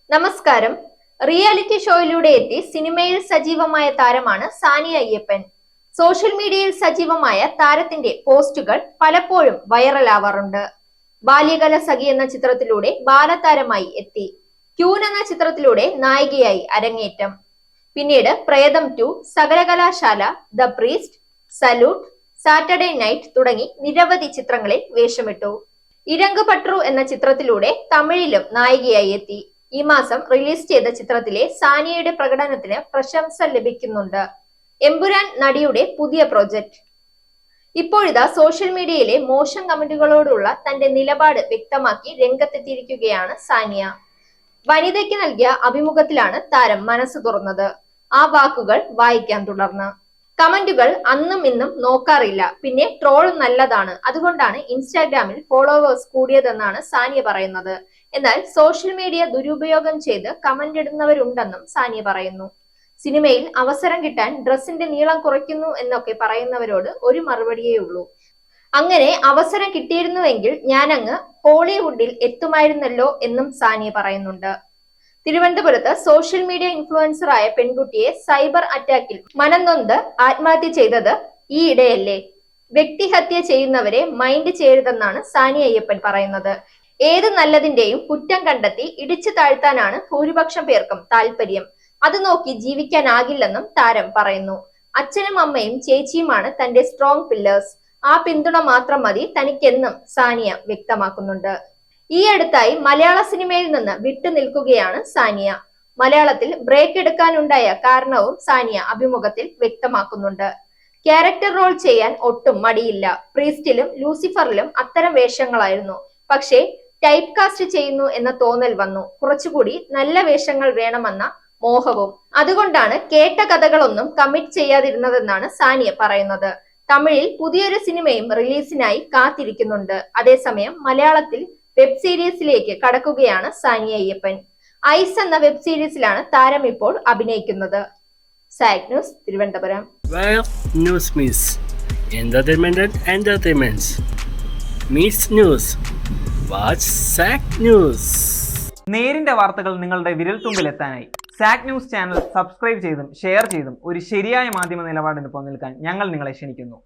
നമസ്കാരം. റിയാലിറ്റി ഷോയിലൂടെ എത്തി സിനിമയിൽ സജീവമായ താരമാണ് സാനിയ അയ്യപ്പൻ. സോഷ്യൽ മീഡിയയിൽ സജീവമായ താരത്തിന്റെ പോസ്റ്റുകൾ പലപ്പോഴും വൈറലാവാറുണ്ട്. ബാല്യകാല സഖി എന്ന ചിത്രത്തിലൂടെ ബാലതാരമായി എത്തി. ക്യൂൻ എന്ന ചിത്രത്തിലൂടെ നായികയായി അരങ്ങേറ്റം. പിന്നീട് Pretham 2, Sakalakalashala, the priest, salute, Saturday night തുടങ്ങി നിരവധി ചിത്രങ്ങളിൽ വേഷമിട്ടു. ഇരങ്ക് പട്രു എന്ന ചിത്രത്തിലൂടെ തമിഴിലും നായികയായി എത്തി. ഈ മാസം റിലീസ് ചെയ്ത ചിത്രത്തിലെ സാനിയയുടെ പ്രകടനത്തിന് പ്രശംസ ലഭിക്കുന്നുണ്ട്. എമ്പുരാൻ നടിയുടെ പുതിയ പ്രോജക്റ്റ്. ഇപ്പോഴിതാ സോഷ്യൽ മീഡിയയിലെ മോശം കമന്റുകളോടുള്ള തന്റെ നിലപാട് വ്യക്തമാക്കി രംഗത്തെത്തിയിരിക്കുകയാണ് സാനിയ. വനിതയ്ക്ക് നൽകിയ അഭിമുഖത്തിലാണ് താരം മനസ്സ് തുറന്നത്. ആ വാക്കുകൾ വായിക്കാൻ തുടർന്ന്. കമന്റുകൾ അന്നും ഇന്നും നോക്കാറില്ല, പിന്നെ ട്രോൾ നല്ലതാണ്, അതുകൊണ്ടാണ് ഇൻസ്റ്റാഗ്രാമിൽ ഫോളോവേഴ്സ് കൂടിയതെന്നാണ് സാനിയ പറയുന്നത്. എന്നാൽ സോഷ്യൽ മീഡിയ ദുരുപയോഗം ചെയ്ത് കമന്റ് ഇടുന്നവരുണ്ടെന്നും സാനിയ പറയുന്നു. സിനിമയിൽ അവസരം കിട്ടാൻ ഡ്രസ്സിന്റെ നീളം കുറയ്ക്കുന്നു എന്നൊക്കെ പറയുന്നവരോട് ഒരു മറുപടിയേ ഉള്ളൂ. അങ്ങനെ അവസരം കിട്ടിയിരുന്നുവെങ്കിൽ ഞാനങ്ങ് ഹോളിവുഡിൽ എത്തുമായിരുന്നല്ലോ എന്നും സാനിയ പറയുന്നുണ്ട്. തിരുവനന്തപുരത്ത് സോഷ്യൽ മീഡിയ ഇൻഫ്ലുവൻസറായ പെൺകുട്ടിയെ സൈബർ അറ്റാക്കിൽ മനംനൊന്ത് ആത്മഹത്യ ചെയ്തത് ഈയിടെയല്ലേ? വ്യക്തിഹത്യ ചെയ്യുന്നവരെ മൈൻഡ് ചെയ്യരുതെന്നാണ് സാനിയ അയ്യപ്പൻ പറയുന്നത്. ഏത് നല്ലതിന്റെയും കുറ്റം കണ്ടെത്തി ഇടിച്ചു താഴ്ത്താനാണ് ഭൂരിപക്ഷം പേർക്കും താല്പര്യം. അത് നോക്കി ജീവിക്കാനാകില്ലെന്നും താരം പറയുന്നു. അച്ഛനും അമ്മയും ചേച്ചിയുമാണ് തന്റെ സ്ട്രോങ് പില്ലേഴ്സ്. ആ പിന്തുണ മാത്രം മതി തനിക്കെന്നും സാനിയ വ്യക്തമാക്കുന്നുണ്ട്. ഈ അടുത്തായി മലയാള സിനിമയിൽ നിന്ന് വിട്ടു നിൽക്കുകയാണ് സാനിയ. മലയാളത്തിൽ ബ്രേക്ക് എടുക്കാനുണ്ടായ കാരണവും സാനിയ അഭിമുഖത്തിൽ വ്യക്തമാക്കുന്നുണ്ട്. ക്യാരക്ടർ റോൾ ചെയ്യാൻ ഒട്ടും മടിയില്ല. പ്രീസ്റ്റിലും ലൂസിഫറിലും അത്തരം വേഷങ്ങളായിരുന്നു. പക്ഷേ ടൈപ്പ് കാസ്റ്റ് ചെയ്യുന്നു എന്ന തോന്നൽ വന്നു. കുറച്ചുകൂടി നല്ല വേഷങ്ങൾ വേണമെന്ന മോഹവും. അതുകൊണ്ടാണ് കേട്ട കഥകളൊന്നും കമ്മിറ്റ് ചെയ്യാതിരുന്നതെന്നാണ് സാനിയ പറയുന്നത്. തമിഴിൽ പുതിയൊരു സിനിമയും റിലീസിനായി കാത്തിരിക്കുന്നുണ്ട്. അതേസമയം മലയാളത്തിൽ വെബ് സീരീസിലേക്ക് കടക്കുകയാണ് സാനിയ അയ്യപ്പൻ. ഐസ് എന്ന വെബ് സീരീസിലാണ് താരം ഇപ്പോൾ അഭിനയിക്കുന്നത്. സാക് news, Thiruvananthapuram. News means entertainment and entertainments. Meets news. Watch സാക് ന്യൂസ്. നേരിന്റെ വാർത്തകൾ നിങ്ങളുടെ വിരൽത്തുമ്പിലെത്താനായി സാക് ന്യൂസ് ചാനൽ സബ്സ്ക്രൈബ് ചെയ്തും ഷെയർ ചെയ്തും ഒരു ശരിയായ മാധ്യമ നിലപാടിന് നിൽക്കാൻ ഞങ്ങൾ നിങ്ങളെ ക്ഷണിക്കുന്നു.